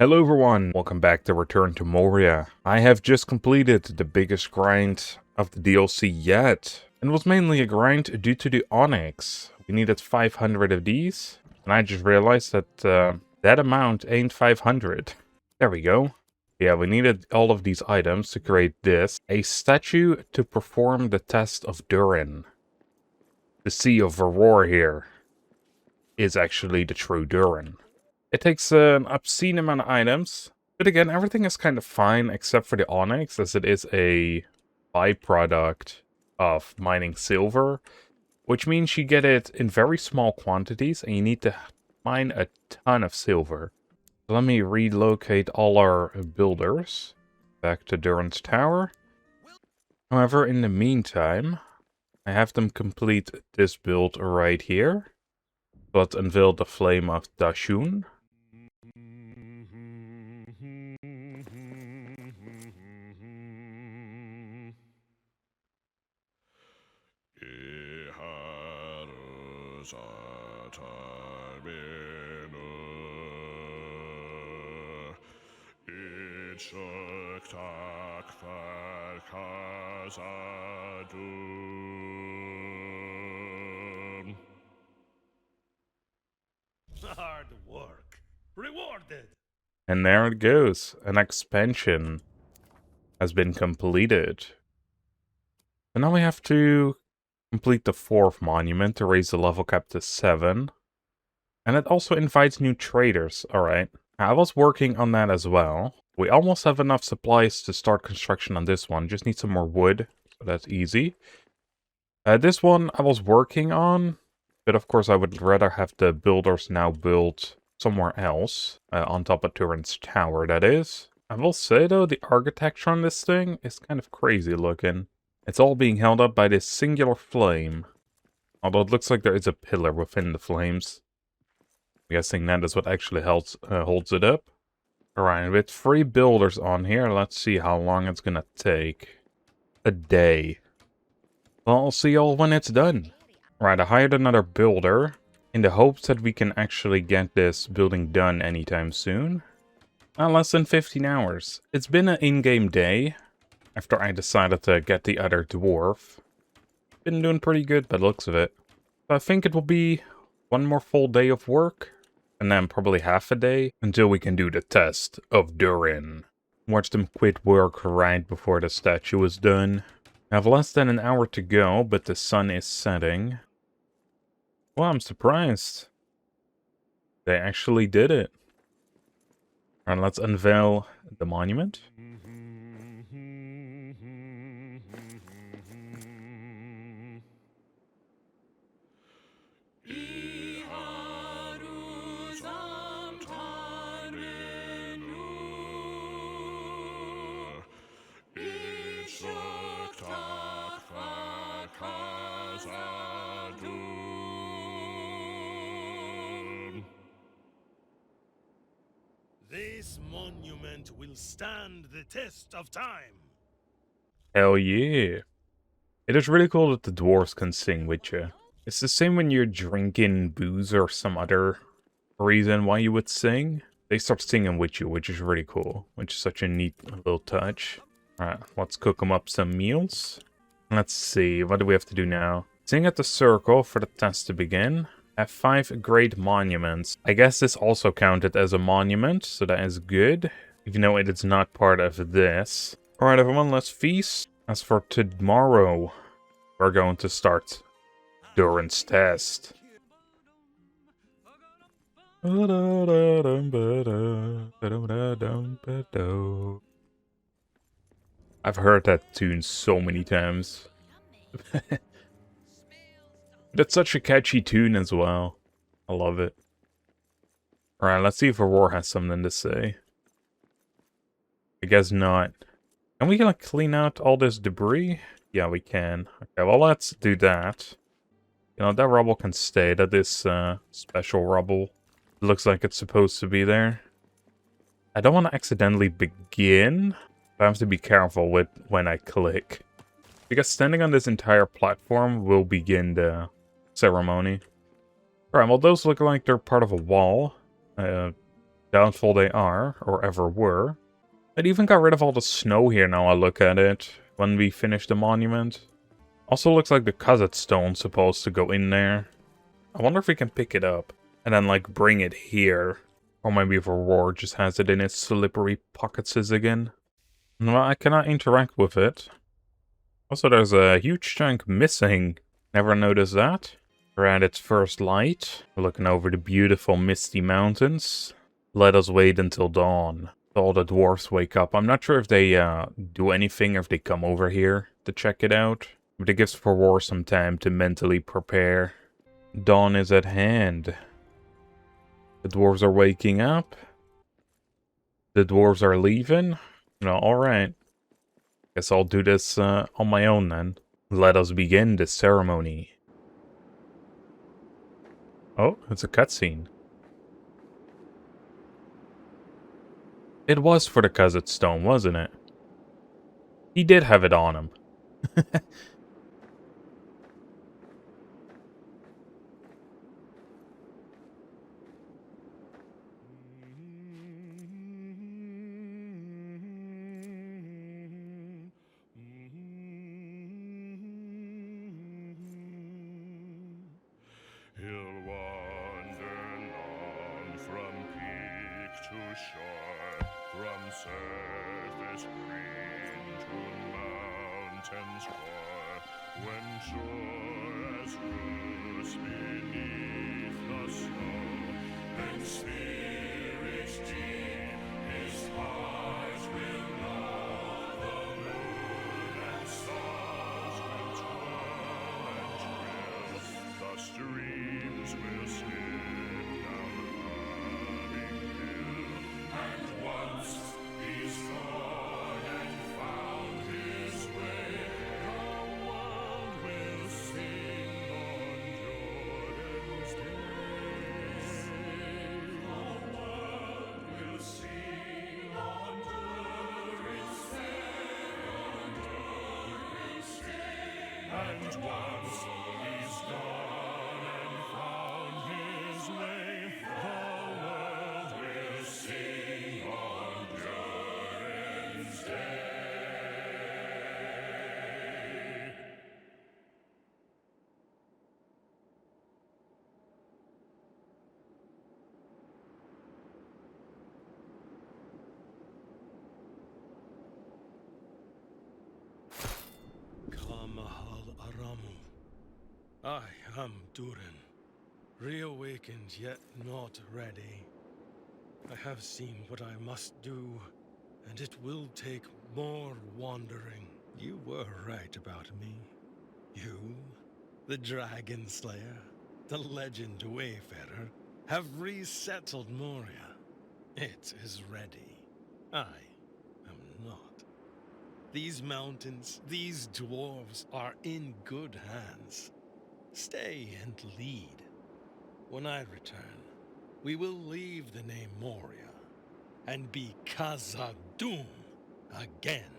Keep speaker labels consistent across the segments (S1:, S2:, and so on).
S1: Hello everyone, welcome back to Return to Moria. I have just completed the biggest grind of the DLC yet. And it was mainly a grind due to the onyx. We needed 500 of these, and I just realized that that amount ain't 500. There we go. Yeah, we needed all of these items to create this. A statue to perform the test of Durin. The Sea of Vror here is actually the true Durin. It takes an obscene amount of items, but again, everything is kind of fine except for the onyx, as it is a byproduct of mining silver, which means you get it in very small quantities and you need to mine a ton of silver. So let me relocate all our builders back to Durin's tower. However, in the meantime, I have them complete this build right here. Let's unveil the flame of Dashun.
S2: Hard work. Rewarded.
S1: And there it goes. An expansion has been completed. And now we have to complete the 4th monument to raise the level cap to 7. And it also invites new traders. Alright. I was working on that as well. We almost have enough supplies to start construction on this one. Just need some more wood. So that's easy. This one I was working on. But of course I would rather have the builders now build somewhere else. On top of Durin's tower, that is. I will say though, the architecture on this thing is kind of crazy looking. It's all being held up by this singular flame. Although it looks like there is a pillar within the flames. I'm guessing that is what actually holds it up. Alright, with 3 builders on here, let's see how long it's gonna take. A day. Well, I'll see y'all when it's done. Right, I hired another builder in the hopes that we can actually get this building done anytime soon. Less than 15 hours. It's been an in-game day after I decided to get the other dwarf. Been doing pretty good by the looks of it. So I think it will be one more full day of work, and then probably half a day until we can do the test of Durin. Watch them quit work right before the statue is done. I have less than an hour to go, but the sun is setting. Well, I'm surprised. They actually did it. Alright, let's unveil the monument.
S2: This monument will stand the test of time.
S1: Hell yeah. It is really cool that the dwarves can sing with you. It's the same when you're drinking booze or some other reason why you would sing. They start singing with you, which is really cool. Which is such a neat little touch. Alright, let's cook them up some meals. Let's see, what do we have to do now? Sing at the circle for the test to begin. Have 5 great monuments. I guess this also counted as a monument, so that is good. Even though it is not part of this. Alright everyone, let's feast. As for tomorrow, we're going to start Durin's test. I've heard that tune so many times. That's such a catchy tune as well. I love it. Alright, let's see if Vror has something to say. I guess not. Can we like clean out all this debris? Yeah, we can. Okay, well let's do that. You know, that rubble can stay. That is special rubble. It looks like it's supposed to be there. I don't want to accidentally begin. But I have to be careful with when I click. Because standing on this entire platform will begin the ceremony. Alright, well those look like they're part of a wall. Doubtful they are, or ever were. It even got rid of all the snow here now I look at it, when we finish the monument. Also looks like the Kazat stone's supposed to go in there. I wonder if we can pick it up, and then like bring it here. Or maybe Vror just has it in its slippery pockets again. Well, I cannot interact with it. Also, there's a huge chunk missing. Never noticed that. We're at its first light. We're looking over the beautiful misty mountains. Let us wait until dawn. All the dwarves wake up. I'm not sure if they do anything or if they come over here to check it out. But it gives Vror some time to mentally prepare. Dawn is at hand. The dwarves are waking up. The dwarves are leaving. No, alright. Guess I'll do this on my own then. Let us begin the ceremony. Oh, it's a cutscene. It was for the Kazat stone, wasn't it? He did have it on him.
S2: He'll wander long from peak to shore, from surface green to mountain's core, when sure as roots beneath the snow, and spirits deep his heart will know, the moon and stars will twirl and trill, the streams will slip down the humming hill, and once he's gone and found his way, the world will sing on Jordan's day. The world will sing on Durin's day, and once he's gone and found his way, the world will sing on Durin's day. Kamahal Aramu. I am Durin, reawakened yet not ready. I have seen what I must do, and it will take more wandering. You were right about me. You, the Dragon Slayer, the legend Wayfarer, have resettled Moria. It is ready. I am not. These mountains, these dwarves are in good hands. Stay and lead. When I return, we will leave the name Moria and be Khazad-dûm again.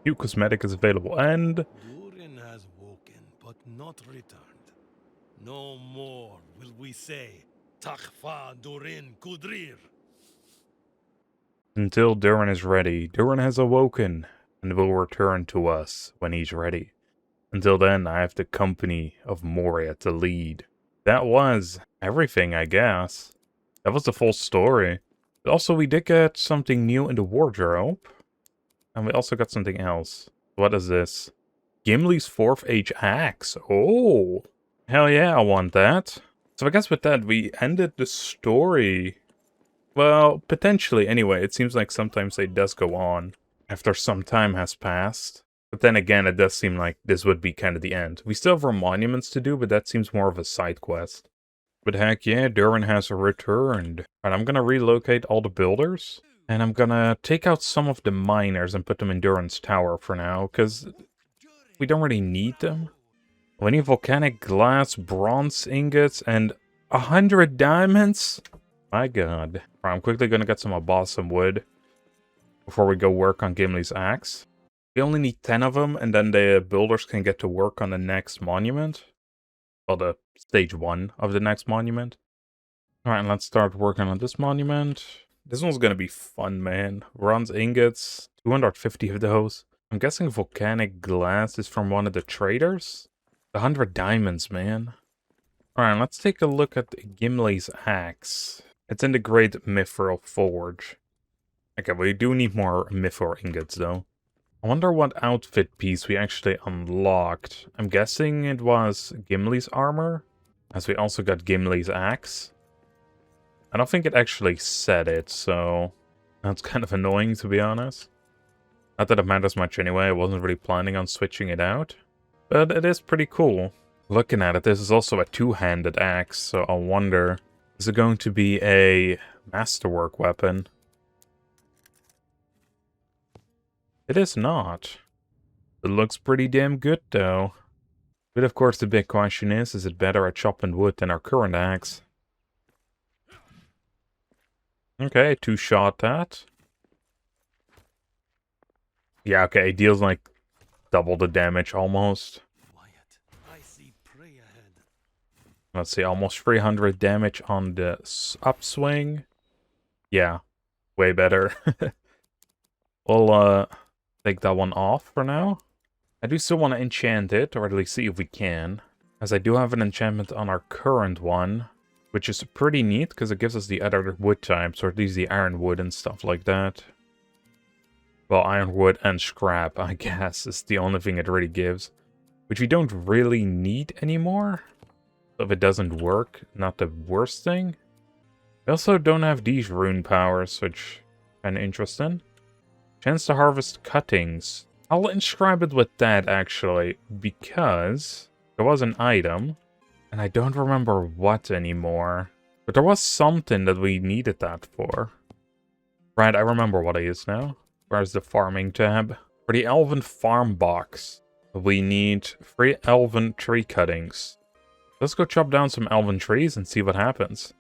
S1: New cosmetic is available, and
S2: Durin has woken, but not returned. No more will we say, Takhfa Durin Kudrir.
S1: until Durin is ready, Durin has awoken and will return to us when he's ready. Until then, I have the company of Moria to lead. That was everything, I guess. That was the full story. But also, we did get something new in the wardrobe. And we also got something else. What is this? Gimli's 4th Age axe. Oh! Hell yeah, I want that. So I guess with that, we ended the story. Well, potentially anyway. It seems like sometimes it does go on after some time has passed. But then again, it does seem like this would be kind of the end. We still have our monuments to do, but that seems more of a side quest. But heck yeah, Durin has returned. And I'm gonna relocate all the builders. And I'm gonna take out some of the miners and put them in Durin's tower for now, because we don't really need them. We need volcanic glass, bronze ingots, and 100 diamonds? My god. Right, I'm quickly gonna get some balsam wood before we go work on Gimli's axe. We only need 10 of them, and then the builders can get to work on the next monument. Well, the stage 1 of the next monument. Alright, let's start working on this monument. This one's gonna be fun, man. Bronze ingots, 250 of those. I'm guessing volcanic glass is from one of the traders? 100 diamonds, man. Alright, let's take a look at Gimli's axe. It's in the Great Mithril Forge. Okay, we do need more Mithril ingots, though. I wonder what outfit piece we actually unlocked. I'm guessing it was Gimli's armor, as we also got Gimli's axe. I don't think it actually said it, so that's kind of annoying, to be honest. Not that it matters much anyway, I wasn't really planning on switching it out. But it is pretty cool. Looking at it, this is also a two-handed axe, so I wonder, is it going to be a masterwork weapon? It is not. It looks pretty damn good, though. But of course the big question is it better at chopping wood than our current axe? Okay, two-shot that. Yeah, okay, it deals like double the damage almost.
S2: Quiet. I see prey ahead.
S1: Let's see, almost 300 damage on the upswing. Yeah, way better. We'll take that one off for now. I do still want to enchant it, or at least see if we can. As I do have an enchantment on our current one, which is pretty neat, because it gives us the other wood types, or at least the ironwood and stuff like that. Well, ironwood and scrap, I guess, is the only thing it really gives. Which we don't really need anymore. So if it doesn't work, not the worst thing. We also don't have these rune powers, which kind of interesting. Chance to harvest cuttings. I'll inscribe it with that, actually, because there was an item, and I don't remember what anymore. But there was something that we needed that for. Right, I remember what it is now. Where's the farming tab? For the elven farm box, we need 3 elven tree cuttings. Let's go chop down some elven trees and see what happens.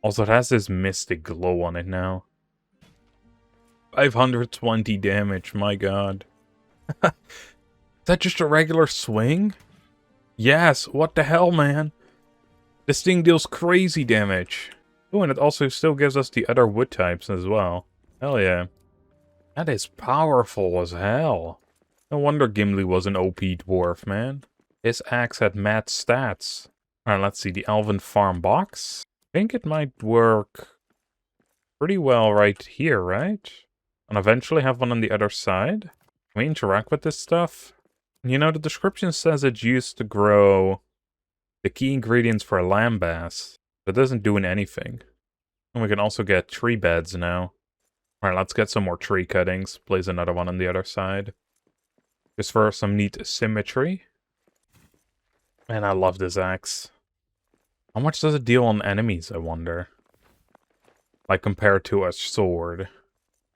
S1: Also, it has this mystic glow on it now. 520 damage, my god. Is that just a regular swing? Yes, what the hell, man? This thing deals crazy damage. Oh, and it also still gives us the other wood types as well. Hell yeah. That is powerful as hell. No wonder Gimli was an OP dwarf, man. His axe had mad stats. Alright, let's see, the elven farm box. I think it might work pretty well right here, right? And eventually have one on the other side. Can we interact with this stuff? You know, the description says it's used to grow the key ingredients for lambast. But it doesn't do anything. And we can also get tree beds now. Alright, let's get some more tree cuttings. Place another one on the other side. Just for some neat symmetry. Man, I love this axe. How much does it deal on enemies, I wonder? Like, compared to a sword.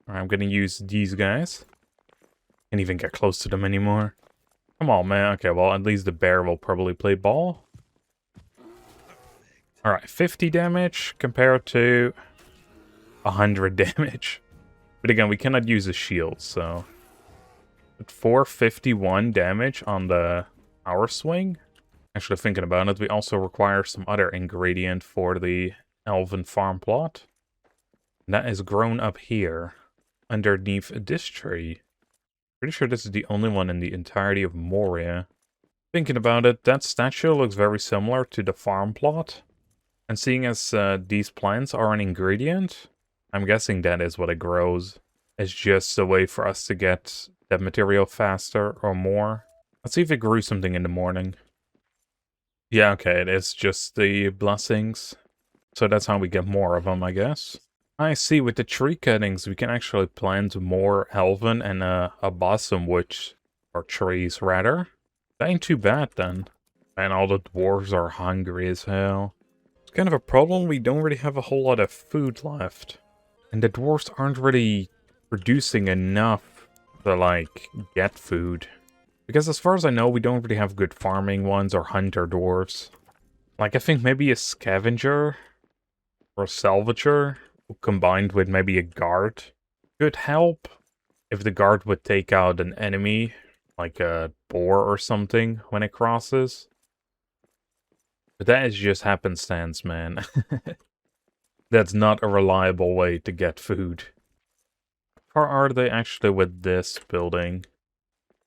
S1: Alright, I'm gonna use these guys. Can't even get close to them anymore. Come on, man. Okay, well, at least the bear will probably play ball. Alright, 50 damage compared to 100 damage. But again, we cannot use a shield, so... But 451 damage on the power swing? Actually, thinking about it, we also require some other ingredient for the elven farm plot. And that is grown up here, underneath this tree. Pretty sure this is the only one in the entirety of Moria. Thinking about it, that statue looks very similar to the farm plot. And seeing as these plants are an ingredient, I'm guessing that is what it grows. It's just a way for us to get that material faster or more. Let's see if it grew something in the morning. Yeah, okay, it is just the blessings. So that's how we get more of them, I guess. I see, with the tree cuttings, we can actually plant more elven and a balsam wood, or trees, rather. That ain't too bad, then. And all the dwarves are hungry as hell. It's kind of a problem, we don't really have a whole lot of food left. And the dwarves aren't really producing enough to, like, get food. Because as far as I know, we don't really have good farming ones or hunter dwarves. Like, I think maybe a scavenger or a salvager combined with maybe a guard could help. If the guard would take out an enemy, like a boar or something, when it crosses. But that is just happenstance, man. That's not a reliable way to get food. How far are they actually with this building?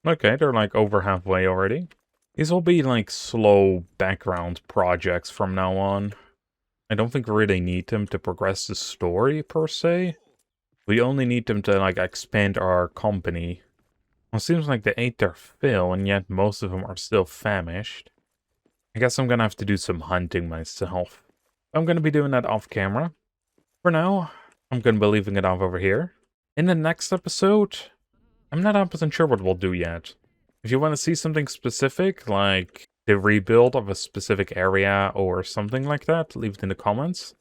S1: Okay, they're like over halfway already. These will be like slow background projects from now on. I don't think we really need them to progress the story, per se. We only need them to, like, expand our company. Well, it seems like they ate their fill, and yet most of them are still famished. I guess I'm gonna have to do some hunting myself. I'm gonna be doing that off camera. For now, I'm gonna be leaving it off over here. In the next episode, I'm not 100% sure what we'll do yet. If you want to see something specific, like the rebuild of a specific area or something like that, leave it in the comments.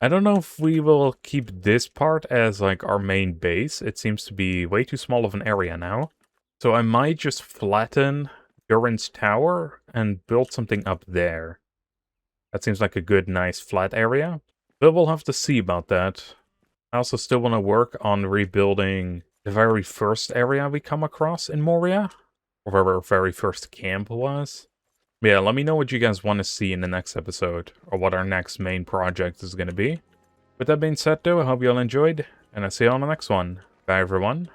S1: I don't know if we will keep this part as like our main base. It seems to be way too small of an area now. So I might just flatten Durin's tower and build something up there. That seems like a good, nice flat area. But we'll have to see about that. I also still want to work on rebuilding the very first area we come across in Moria. Or where our very first camp was. But yeah, let me know what you guys want to see in the next episode. Or what our next main project is going to be. With that being said though, I hope you all enjoyed. And I'll see you on the next one. Bye everyone.